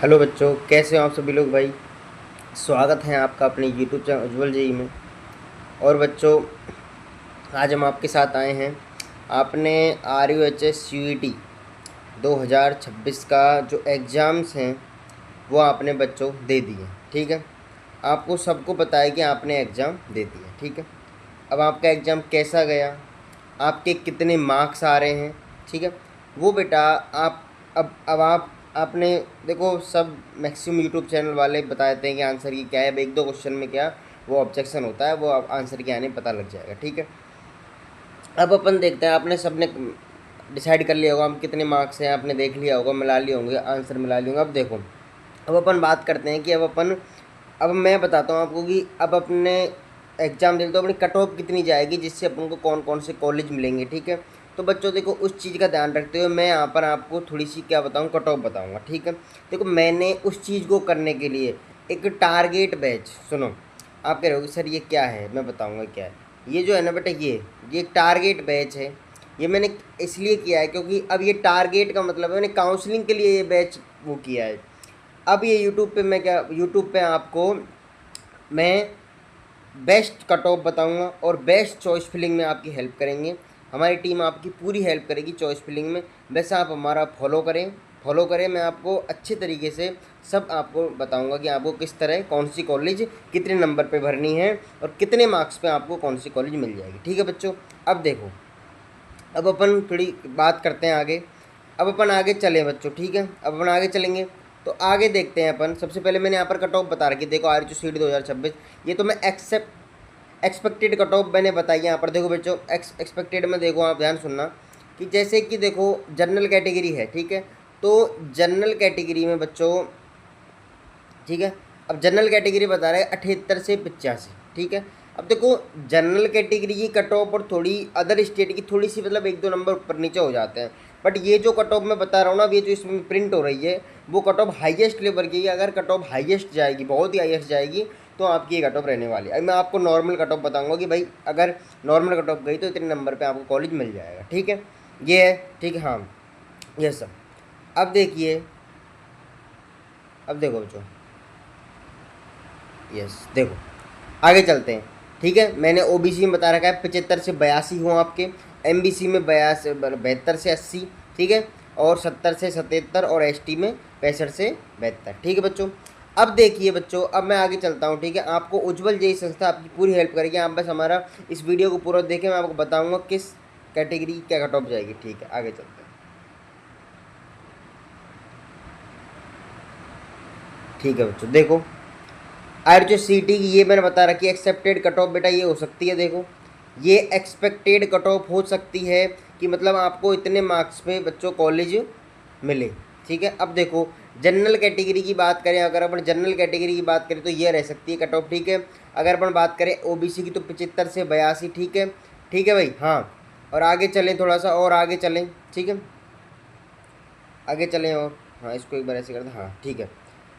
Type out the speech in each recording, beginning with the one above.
Hello बच्चों, कैसे हो आप सभी लोग भाई। स्वागत है आपका अपने यूट्यूब चैनल उज्ज्वल जेई में। और बच्चों, आज हम आपके साथ आए हैं। आपने RUHS CUET 2026 का जो एग्ज़ाम्स हैं वो आपने बच्चों दे दिए, ठीक है। आपको सबको पता है कि आपने एग्ज़ाम दे दिए, ठीक है। अब आपका एग्ज़ाम कैसा गया, आपके कितने मार्क्स आ रहे हैं, ठीक है, वो बेटा आप अब आप आपने देखो, सब मैक्सिमम यूट्यूब चैनल वाले बता देते हैं कि आंसर की क्या है। अब एक दो क्वेश्चन में क्या वो ऑब्जेक्शन होता है, वो अब आंसर क्या नहीं पता लग जाएगा, ठीक है। अब अपन देखते हैं, आपने सबने डिसाइड कर लिया होगा हम कितने मार्क्स हैं, आपने देख लिया होगा, मिला लिए होंगे, आंसर मिला लिए होंगे। अब देखो, अब अपन बात करते हैं कि अब मैं बताता हूँ आपको कि अब अपने एग्ज़ाम दे तो अपनी कट ऑफ कितनी जाएगी, जिससे अपन को कौन कौन से कॉलेज मिलेंगे, ठीक है। तो बच्चों देखो, उस चीज़ का ध्यान रखते हुए मैं यहाँ पर आपको थोड़ी सी क्या बताऊँ, कट ऑफ बताऊँगा, ठीक है। देखो, मैंने उस चीज़ को करने के लिए एक टारगेट बैच, सुनो, आप कह रहे हो कि सर ये क्या है, मैं बताऊँगा क्या है। ये जो है ना बेटा, ये एक टारगेट बैच है। ये मैंने इसलिए किया है क्योंकि अब ये टारगेट का मतलब है, मैंने काउंसलिंग के लिए ये बैच वो किया है। अब ये यूट्यूब पे आपको मैं बेस्ट कट ऑफ बताऊँगा और बेस्ट चॉइस फिलिंग में आपकी हेल्प करेंगे। हमारी टीम आपकी पूरी हेल्प करेगी चॉइस फिलिंग में। वैसे आप हमारा फॉलो करें, मैं आपको अच्छे तरीके से सब आपको बताऊंगा कि आपको किस तरह कौन सी कॉलेज कितने नंबर पे भरनी है और कितने मार्क्स पे आपको कौन सी कॉलेज मिल जाएगी, ठीक है बच्चों। अब देखो, अब अपन थोड़ी बात करते हैं आगे। अब अपन आगे चलें बच्चों, ठीक है। अब अपन आगे चलेंगे तो आगे देखते हैं अपन। सबसे पहले मैंने यहाँ पर कट ऑफ बता रखी, देखो RHS CUET 2026। ये तो मैं एक्सपेक्टेड कट ऑफ मैंने बताई यहाँ पर। देखो बच्चों, एक्सपेक्टेड में देखो, आप ध्यान सुनना कि जैसे कि देखो जनरल कैटेगरी है, ठीक है। तो जनरल कैटेगरी में बच्चों, ठीक है, अब जनरल कैटेगरी बता रहा है 78 से 85, ठीक है। अब देखो, जनरल कैटेगरी की कट ऑफ और थोड़ी अदर स्टेट की थोड़ी सी मतलब एक दो नंबर ऊपर नीचे हो जाते हैं। बट ये जो कट ऑफ मैं बता रहा हूँ ना, ये जो इसमें प्रिंट हो रही है वो कट ऑफ हाइएस्ट लेवल की है। अगर कट ऑफ हाइएस्ट जाएगी, बहुत ही हाइएस्ट जाएगी, तो आपकी ये कट ऑफ रहने वाली है। अब मैं आपको नॉर्मल कट ऑफ बताऊंगा कि भाई अगर नॉर्मल कट ऑफ गई तो इतने नंबर पर आपको कॉलेज मिल जाएगा, ठीक है। ये है, ठीक है, हाँ, ये सब। अब देखिए, अब देखो बच्चों, यस, देखो आगे चलते हैं, ठीक है। मैंने OBC में बता रखा है 75 से 82 हो आपके, MBC में 72 से 80, ठीक है, और 70 से 77, और ST में 65 से 72, ठीक है बच्चों। अब देखिए बच्चों, अब मैं आगे चलता हूँ, ठीक है। आपको उज्ज्वल जेई संस्था आपकी पूरी हेल्प करेगी। आप बस हमारा इस वीडियो को पूरा देखें, मैं आपको बताऊँगा किस कैटेगरी क्या कट ऑफ जाएगी, ठीक है। आगे चलते हैं, ठीक है बच्चों। देखो, RHS CUET की ये मैंने बता रखी है एक्सेप्टेड कट ऑफ, बेटा ये हो सकती है। देखो, ये एक्सपेक्टेड कट ऑफ हो सकती है कि मतलब आपको इतने मार्क्स पे बच्चों कॉलेज मिले, ठीक है। अब देखो, जनरल कैटेगरी की बात करें, अगर अपन जनरल कैटेगरी की बात करें तो ये रह सकती है कट ऑफ, ठीक है। अगर अपन बात करें OBC की तो 75 से 82, ठीक है, ठीक है भाई, हाँ। और आगे चलें, थोड़ा सा और आगे चलें, ठीक है, आगे चलें और, हाँ, इसको एक बार ऐसे कर दें, हाँ, ठीक है,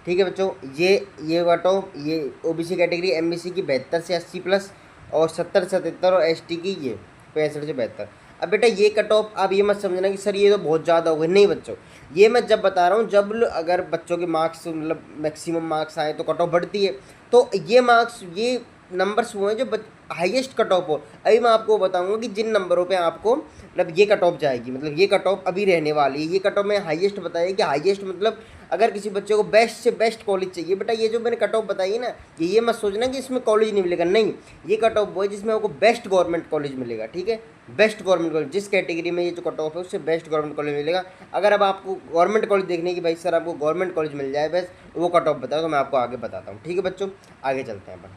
ठीक है बच्चों। ये वाटो, ये OBC कैटेगरी MBC की 72 से 80 प्लस, और 70 से 77, और ST की ये 65 से 72। अब बेटा ये कट ऑफ आप ये मत समझना कि सर ये तो बहुत ज़्यादा हो गई, नहीं बच्चों। ये मैं जब बता रहा हूँ, अगर बच्चों के मार्क्स मतलब मैक्सिमम मार्क्स आए तो कट ऑफ बढ़ती है। तो ये मार्क्स, ये नंबर्स वो हैं जो हाईएस्ट कट ऑफ हो। अभी मैं आपको बताऊंगा कि जिन नंबरों पे आपको मतलब ये कट ऑफ जाएगी, मतलब ये कट ऑफ अभी रहने वाली है। ये कट ऑफ मैं हाईएस्ट बताया कि हाईएस्ट मतलब अगर किसी बच्चे को बेस्ट से बेस्ट कॉलेज चाहिए, बेटा ये जो मैंने कट ऑफ बताई है ना, ये मत सोचना कि इसमें कॉलेज नहीं मिलेगा, नहीं। ये कट ऑफ वो है जिसमें आपको बेस्ट गवर्नमेंट कॉलेज मिलेगा, ठीक है। बेस्ट गवर्नमेंट कॉलेज, जिस कैटेगरी में ये जो कट ऑफ है उससे बेस्ट गवर्नमेंट कॉलेज मिलेगा। अगर अब आपको गवर्नमेंट कॉलेज देखने की भाई सर आपको गवर्नमेंट कॉलेज मिल जाए बस, वो कट ऑफ बताओ तो मैं आपको आगे बताता हूँ, ठीक है बच्चों। आगे चलते हैं अपन,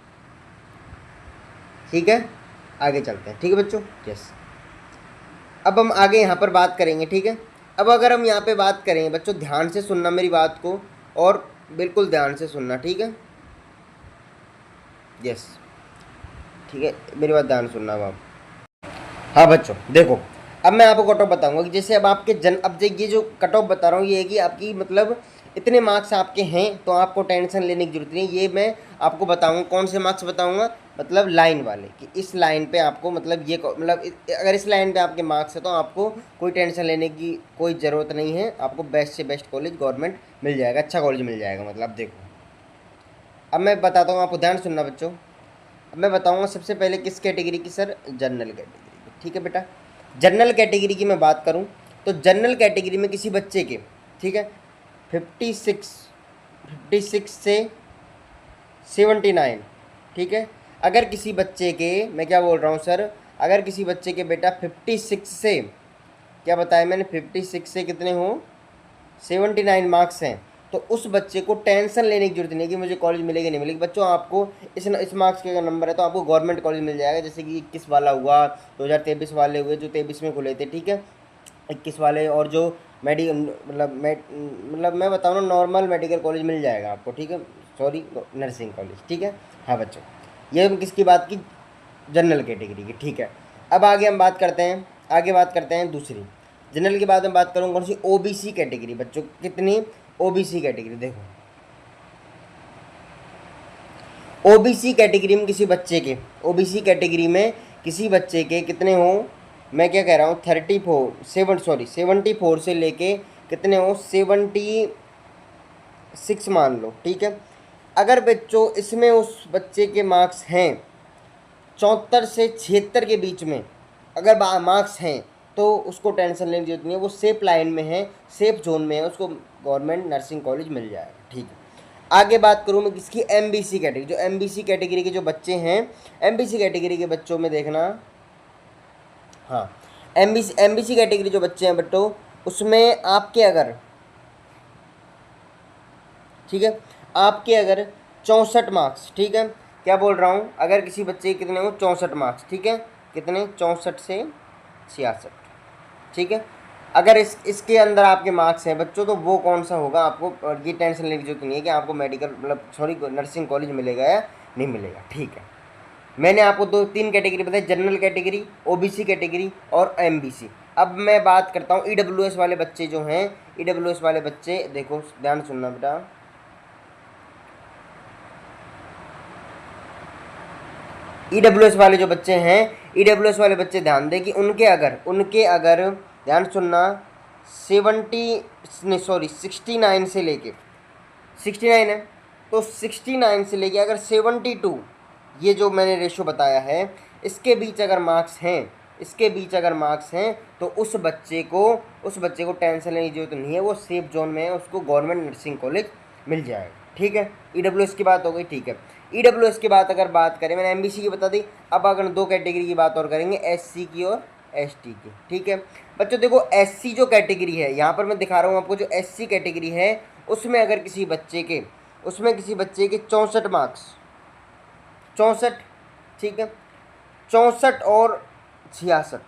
ठीक है, आगे चलते हैं, ठीक है बच्चों, यस। अब हम आगे यहाँ पर बात करेंगे, ठीक है। अब अगर हम यहाँ पे बात करें बच्चों, ध्यान से सुनना मेरी बात को, और बिल्कुल ध्यान से सुनना, ठीक है, यस, ठीक है, मेरी बात ध्यान सुनना अब आप। हाँ बच्चों देखो, अब मैं आपको कट ऑफ बताऊंगा कि जैसे अब आपके अब ये जो कट ऑफ बता रहा हूँ ये है कि आपकी मतलब इतने मार्क्स आपके हैं तो आपको टेंशन लेने की जरूरत नहीं। ये मैं आपको बताऊंगा, कौन से मार्क्स बताऊंगा, मतलब लाइन वाले कि इस लाइन पे आपको मतलब ये मतलब अगर इस लाइन पे आपके मार्क्स है तो आपको कोई टेंशन लेने की कोई ज़रूरत नहीं है, आपको बेस्ट से बेस्ट कॉलेज गवर्नमेंट मिल जाएगा, अच्छा कॉलेज मिल जाएगा। मतलब देखो अब मैं बताता हूँ, आपको ध्यान सुनना बच्चों। अब मैं बताऊँगा सबसे पहले किस कैटेगरी की सर, जनरल कैटेगरी की। ठीक है बेटा, जनरल कैटेगरी की मैं बात करूँ तो जनरल कैटेगरी में किसी बच्चे के, ठीक है, 56 से 79, ठीक है। अगर किसी बच्चे के, मैं क्या बोल रहा हूँ सर, अगर किसी बच्चे के बेटा 56 से, क्या बताया मैंने, 56 से कितने हो 79 मार्क्स हैं, तो उस बच्चे को टेंशन लेने की जरूरत नहीं है कि मुझे कॉलेज मिलेगी नहीं मिलेगी। बच्चों आपको इस मार्क्स के अगर नंबर है तो आपको गवर्नमेंट कॉलेज मिल जाएगा, जैसे कि 21 वाला हुआ, 2023 वाले हुए जो 23 में खुले थे, ठीक है, 21 वाले, और जो मतलब मैं बताऊँ ना, नॉर्मल मेडिकल कॉलेज मिल जाएगा आपको, ठीक है, सॉरी नर्सिंग कॉलेज, ठीक है। हाँ बच्चों, ये हम किसकी बात की, जनरल कैटेगरी की, ठीक है। अब आगे हम बात करते हैं, आगे बात करते हैं दूसरी जनरल के बाद में बात करूँ कौन सी, ओबीसी कैटेगरी। बच्चों कितनी, ओबीसी कैटेगरी, देखो ओबीसी कैटेगरी में किसी बच्चे के, ओबीसी कैटेगरी में किसी बच्चे के कितने हो, मैं क्या कह रहा हूँ, 74 से लेके कितने हो 76 मान लो, ठीक है। अगर बच्चों इसमें उस बच्चे के मार्क्स हैं 74 से 76 के बीच में, अगर मार्क्स हैं तो उसको टेंशन लेने की जरूरत नहीं है, वो सेफ लाइन में है, सेफ जोन में है, उसको गवर्नमेंट नर्सिंग कॉलेज मिल जाएगा, ठीक है। आगे बात करूँ मैं किसकी, एमबीसी कैटेगरी। जो एमबीसी कैटेगरी के जो बच्चे हैं, एमबीसी कैटेगरी के बच्चों में देखना, हाँ, एमबीसी कैटेगरी जो बच्चे हैं बच्चों, उसमें आपके अगर, ठीक है, आपके अगर 64 मार्क्स, ठीक है, क्या बोल रहा हूँ, अगर किसी बच्चे के कितने हो 64 मार्क्स, ठीक है, कितने 64 से 66, ठीक है। अगर इसके अंदर आपके मार्क्स हैं बच्चों तो वो कौन सा होगा, आपको ये टेंशन लेने की जरूरत नहीं है कि आपको मेडिकल मतलब सॉरी नर्सिंग कॉलेज मिलेगा या नहीं मिलेगा, ठीक है। मैंने आपको 2-3 कैटेगरी बताई, जनरल कैटेगरी, ओबीसी कैटेगरी और एमबीसी। अब मैं बात करता हूँ ईडब्ल्यूएस वाले बच्चे जो हैं, ईडब्ल्यूएस वाले बच्चे, देखो ध्यान सुनना बेटा, ईडब्ल्यूएस वाले जो बच्चे हैं, ईडब्ल्यूएस वाले बच्चे ध्यान दें कि उनके अगर ध्यान सुनना 69 से लेके 69 है, तो 69 से लेके अगर 72, ये जो मैंने रेशो बताया है, इसके बीच अगर मार्क्स हैं, इसके बीच अगर मार्क्स हैं तो उस बच्चे को टेंशन लेने की जरूरत नहीं है, वो सेफ जोन में है, उसको गवर्नमेंट नर्सिंग कॉलेज मिल जाएगा, ठीक है। ईडब्ल्यूएस की बात हो गई, ठीक है। ईडब्ल्यूएस की बात अगर बात करें, मैंने एमबीसी की बता दी, अब अगर 2 कैटेगरी की बात और करेंगे, एससी की और एसटी की, ठीक है। बच्चों देखो एससी जो कैटेगरी है, यहाँ पर मैं दिखा रहा हूँ आपको, जो एससी कैटेगरी है उसमें अगर किसी बच्चे के 64 मार्क्स, 64, ठीक है, 64 और 66,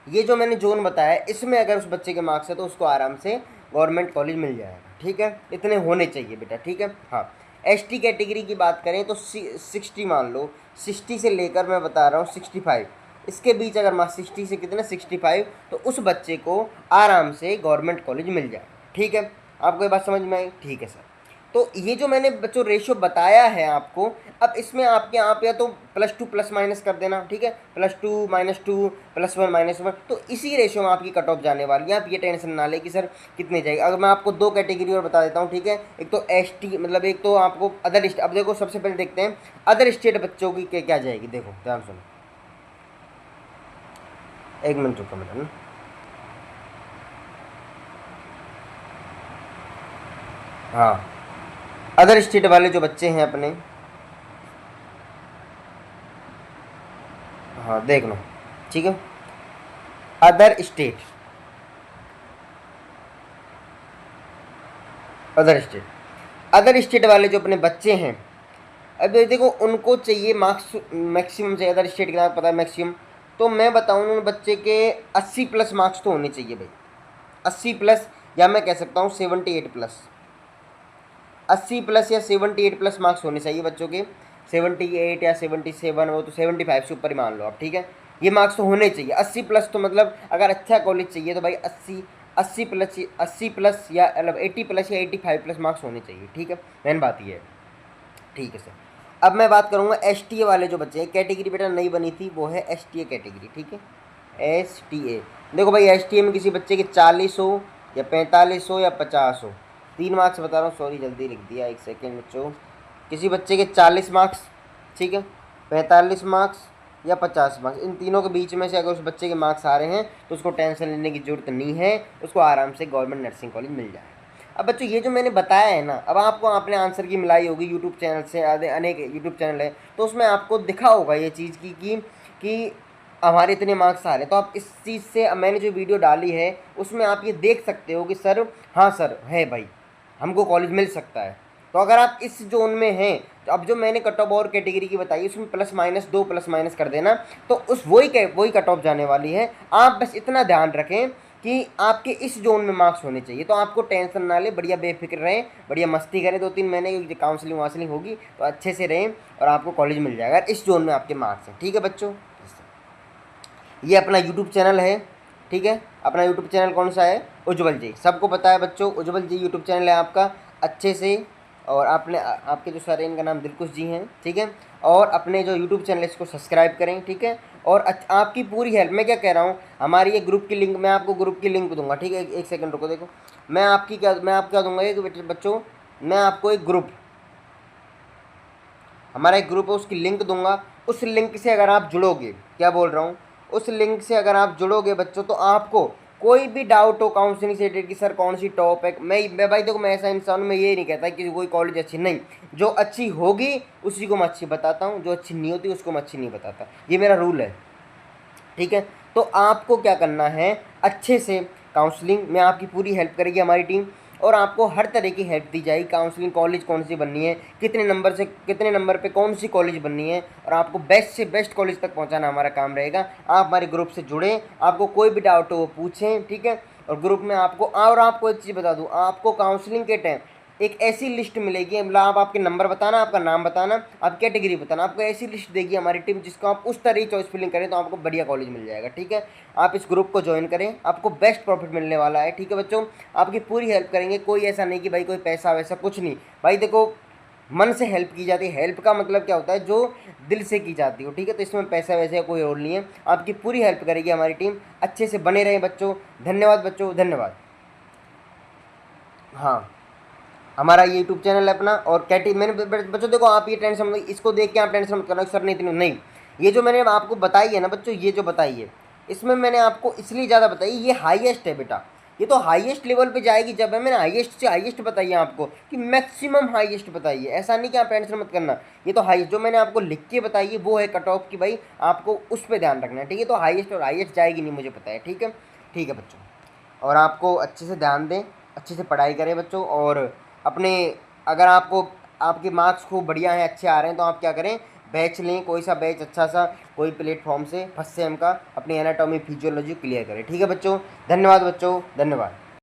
ये जो मैंने जोन बताया है, इसमें अगर उस बच्चे के मार्क्स है तो उसको आराम से गवर्नमेंट कॉलेज मिल जाएगा, ठीक है, इतने होने चाहिए बेटा, ठीक है। हाँ, एसटी कैटेगरी की बात करें तो 60 मान लो, 60 से लेकर मैं बता रहा हूँ 65, इसके बीच अगर मार्क्स 60 से कितने 65, तो उस बच्चे को आराम से गवर्नमेंट कॉलेज मिल जाएगा, ठीक है। आपको ये बात समझ में आई, ठीक है सर। तो ये जो मैंने बच्चों रेशो बताया है आपको, अब इसमें आपके आप या तो +2 प्लस माइनस कर देना, ठीक है, +2 -2 +1 -1, तो इसी रेशो में आपकी कट ऑफ जाने वाली है। आप ये टेंशन ना ले कि सर कितने जाएगी। अगर मैं आपको 2 कैटेगरी और बता देता हूँ, ठीक है, एक तो एसटी मतलब एक तो आपको अदर स्टेट। अब देखो सबसे पहले देखते हैं अदर स्टेट बच्चों की क्या जाएगी, देखो ध्यान सुनो, एक मिनट रुको मैडम। हाँ, अदर स्टेट वाले जो बच्चे हैं अपने, हाँ देख लो, ठीक है, अदर स्टेट, अदर स्टेट वाले जो अपने बच्चे हैं, अब ये देखो उनको चाहिए मार्क्स मैक्सिमम चाहिए, अदर स्टेट के नाम पता है मैक्सिमम, तो मैं बताऊँ उन बच्चे के 80 प्लस मार्क्स तो होने चाहिए भाई, 80 प्लस, या मैं कह सकता हूँ 78 प्लस, 80 प्लस या 78 प्लस मार्क्स होने चाहिए बच्चों के, 78 या 77, वो तो 75 से ऊपर ही मान लो आप, ठीक है, ये मार्क्स तो होने चाहिए। 80 प्लस तो मतलब अगर अच्छा कॉलेज चाहिए तो भाई 80 प्लस या मतलब 80 प्लस या 85 प्लस मार्क्स होने चाहिए, ठीक है, मेन बात ये है, ठीक है सर। अब मैं बात करूँगा एस टी ए वाले जो बच्चे हैं, कैटेगरी बेटा नई बनी थी वो है एस टी ए कैटेगरी, ठीक है, एस टी ए। देखो भाई एस टी ए में किसी बच्चे के 40 हो या 45 हो या 50 हो, 3 मार्क्स बता रहा हूँ, सॉरी जल्दी लिख दिया, एक सेकेंड बच्चों, किसी बच्चे के 40 मार्क्स, ठीक है, 45 मार्क्स या 50 मार्क्स, इन तीनों के बीच में से अगर उस बच्चे के मार्क्स आ रहे हैं तो उसको टेंशन लेने की जरूरत नहीं है, उसको आराम से गवर्नमेंट नर्सिंग कॉलेज मिल जाए। अब बच्चों ये जो मैंने बताया है ना, अब आपको आपने आंसर की मिलाई होगी यूट्यूब चैनल से, अनेक यूट्यूब चैनल है तो उसमें आपको दिखा होगा ये चीज़ की कि हमारे इतने मार्क्स आ रहे हैं। तो आप इस चीज़ से मैंने जो वीडियो डाली है उसमें आप ये देख सकते हो कि सर हाँ सर है भाई, हमको कॉलेज मिल सकता है। तो अगर आप इस जोन में हैं तो अब जो मैंने कट ऑफ और कैटेगरी की बताई उसमें +- 2 +- कर देना, तो उस वही कट ऑफ जाने वाली है। आप बस इतना ध्यान रखें कि आपके इस जोन में मार्क्स होने चाहिए, तो आपको टेंशन ना ले, बढ़िया बेफिक्र रहें, बढ़िया मस्ती करें 2-3 महीने की, काउंसलिंग वाउंसलिंग होगी तो अच्छे से रहें और आपको कॉलेज मिल जाएगा इस जोन में आपके मार्क्स हैं, ठीक है बच्चों। ये अपना यूट्यूब चैनल है, ठीक है, अपना यूट्यूब चैनल कौन सा है, उज्ज्वल जी, सबको पता है बच्चों, उज्ज्वल जी यूट्यूब चैनल है आपका, अच्छे से। और आपने आपके जो सर हैं इनका नाम दिलकुश जी हैं, ठीक है, और अपने जो यूट्यूब चैनल है इसको सब्सक्राइब करें, ठीक है। और आपकी पूरी हेल्प, मैं क्या कह रहा हूँ, हमारी ये ग्रुप की लिंक, मैं आपको ग्रुप की लिंक दूंगा, ठीक है, एक सेकंड रुको, देखो मैं आपको क्या दूंगा कि बच्चों मैं आपको एक ग्रुप, हमारा एक ग्रुप है उसकी लिंक दूंगा, उस लिंक से अगर आप जुड़ोगे, क्या बोल रहा हूँ, उस लिंक से अगर आप जुड़ोगे बच्चों तो आपको कोई भी डाउट हो काउंसलिंग से रिलेटेड कि सर कौन सी टॉप है, मैं भाई देखो मैं ऐसा इंसान, मैं ये नहीं कहता कि कोई कॉलेज अच्छी नहीं, जो अच्छी होगी उसी को मैं अच्छी बताता हूँ, जो अच्छी नहीं होती उसको मैं अच्छी नहीं बताता, ये मेरा रूल है, ठीक है। तो आपको क्या करना है, अच्छे से काउंसलिंग में आपकी पूरी हेल्प करेगी हमारी टीम, और आपको हर तरह की हेल्प दी जाएगी, काउंसलिंग कॉलेज कौन सी बननी है, कितने नंबर पे कौन सी कॉलेज बननी है, और आपको बेस्ट से बेस्ट कॉलेज तक पहुंचाना हमारा काम रहेगा। आप हमारे ग्रुप से जुड़ें, आपको कोई भी डाउट हो वो पूछें, ठीक है। और ग्रुप में आपको एक चीज़ बता दूँ, आपको काउंसलिंग के टाइम एक ऐसी लिस्ट मिलेगी, मतलब आप आपके नंबर बताना, आपका नाम बताना, आप कैटेगरी बताना, आपको ऐसी लिस्ट देगी हमारी टीम जिसको आप उस तरह चॉइस फिलिंग करें तो आपको बढ़िया कॉलेज मिल जाएगा, ठीक है। आप इस ग्रुप को ज्वाइन करें, आपको बेस्ट प्रॉफिट मिलने वाला है, ठीक है बच्चों, आपकी पूरी हेल्प करेंगे, कोई ऐसा नहीं कि भाई कोई पैसा वैसा कुछ नहीं, भाई देखो मन से हेल्प की जाती है, हेल्प का मतलब क्या होता है, जो दिल से की जाती हो, ठीक है, तो इसमें पैसा वैसे का कोई रोल नहीं है, आपकी पूरी हेल्प करेगी हमारी टीम, अच्छे से बने रहें बच्चों, धन्यवाद बच्चों, धन्यवाद। हाँ, हमारा ये यूट्यूब चैनल है अपना, और कैटी मैंने बच्चों देखो आप ये टेंशन मत, इसको देख के आप टेंशन मत करना सर नहीं इतनी नहीं, ये जो मैंने आपको बताई है ना बच्चों, ये जो बताई है इसमें मैंने आपको इसलिए ज़्यादा बताई, ये हाईएस्ट है बेटा, ये तो हाईएस्ट लेवल पे जाएगी जब है, मैंने हाईएस्ट से हाईएस्ट बताई है आपको कि मैक्सिमम हाईएस्ट बताई है, ऐसा नहीं कि आप टेंशन मत करना, ये तो हाई जो मैंने आपको लिख के बताई है वो है कट ऑफ की, भाई आपको उस पर ध्यान रखना है, ठीक है, तो हाईएस्ट और हाईएस्ट जाएगी नहीं मुझे पता है, ठीक है बच्चों। और आपको अच्छे से ध्यान दें, अच्छे से पढ़ाई करें बच्चों, और अपने अगर आपके मार्क्स खूब बढ़िया हैं, अच्छे आ रहे हैं तो आप क्या करें, बैच लें, कोई सा बैच अच्छा सा, कोई प्लेटफॉर्म से फर्स्ट सेम का, अपनी एनाटॉमी फिजियोलॉजी क्लियर करें, ठीक है बच्चों, धन्यवाद बच्चों, धन्यवाद।